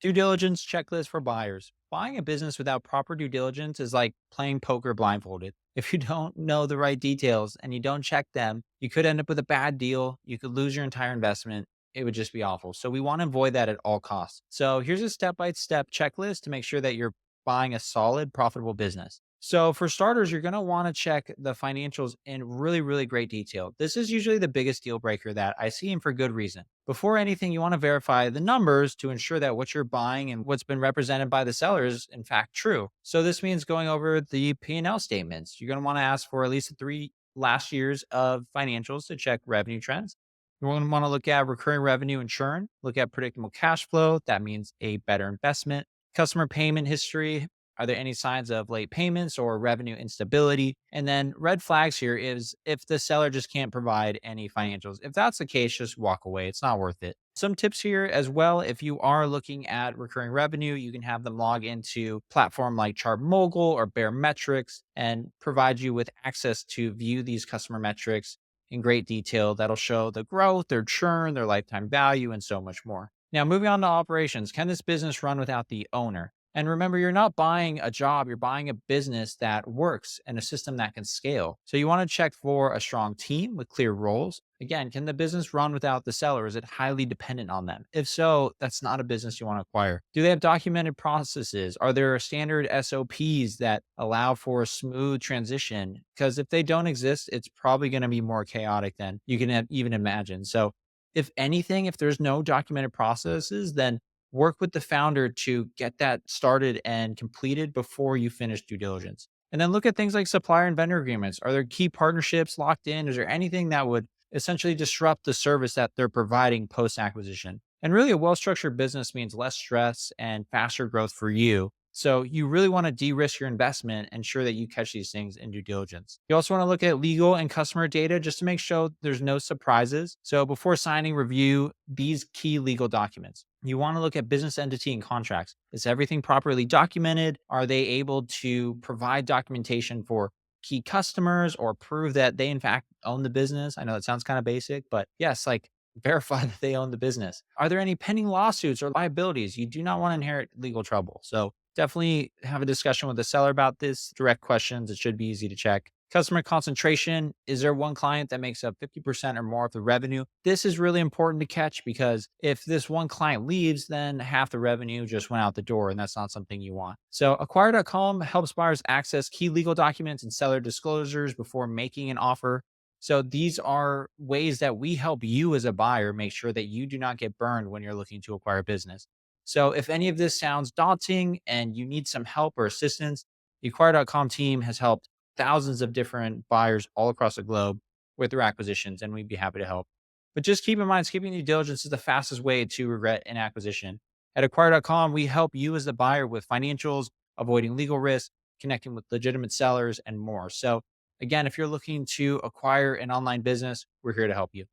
Due diligence checklist for buyers. Buying a business without proper due diligence is like playing poker blindfolded. If you don't know the right details and you don't check them, you could end up with a bad deal. You could lose your entire investment. It would just be awful. So we want to avoid that at all costs. So here's a step-by-step checklist to make sure that you're buying a solid, profitable business. So for starters, you're going to want to check the financials in really, really great detail. This is usually the biggest deal breaker that I see, and for good reason. Before anything, you want to verify the numbers to ensure that what you're buying and what's been represented by the seller is in fact true. So this means going over the P&L statements. You're going to want to ask for at least the three last years of financials to check revenue trends. You're going to want to look at recurring revenue and churn, look at predictable cash flow. That means a better investment. Customer payment history. Are there any signs of late payments or revenue instability? And then red flags here is if the seller just can't provide any financials. If that's the case, just walk away. It's not worth it. Some tips here as well. If you are looking at recurring revenue, you can have them log into platform like Chart Mogul or Bear Metrics and provide you with access to view these customer metrics in great detail. That'll show the growth, their churn, their lifetime value, and so much more. Now, moving on to operations, can this business run without the owner? And remember, you're not buying a job, you're buying a business that works and a system that can scale. So you want to check for a strong team with clear roles. Again, can the business run without the seller? Is it highly dependent on them? If so, that's not a business you want to acquire. Do they have documented processes? Are there standard SOPs that allow for a smooth transition? Because if they don't exist, it's probably going to be more chaotic than you can even imagine. So, if anything, if there's no documented processes, then work with the founder to get that started and completed before you finish due diligence. And then look at things like supplier and vendor agreements. Are there key partnerships locked in? Is there anything that would essentially disrupt the service that they're providing post acquisition? And really, a well structured business means less stress and faster growth for you. So you really want to de-risk your investment, ensure that you catch these things in due diligence. You also want to look at legal and customer data just to make sure there's no surprises. So before signing, review these key legal documents. You want to look at business entity and contracts. Is everything properly documented? Are they able to provide documentation for key customers or prove that they in fact own the business? I know that sounds kind of basic, but yes, like verify that they own the business. Are there any pending lawsuits or liabilities? You do not want to inherit legal trouble. So definitely have a discussion with the seller about this. Direct questions. It should be easy to check. Customer concentration. Is there one client that makes up 50% or more of the revenue? This is really important to catch because if this one client leaves, then half the revenue just went out the door, and that's not something you want. So, acquire.com helps buyers access key legal documents and seller disclosures before making an offer. So, these are ways that we help you as a buyer make sure that you do not get burned when you're looking to acquire a business. So, if any of this sounds daunting and you need some help or assistance, the acquire.com team has helped thousands of different buyers all across the globe with their acquisitions, and we'd be happy to help. But just keep in mind, skipping due diligence is the fastest way to regret an acquisition. At acquire.com, we help you as the buyer with financials, avoiding legal risk, connecting with legitimate sellers, and more. So, again, if you're looking to acquire an online business, we're here to help you.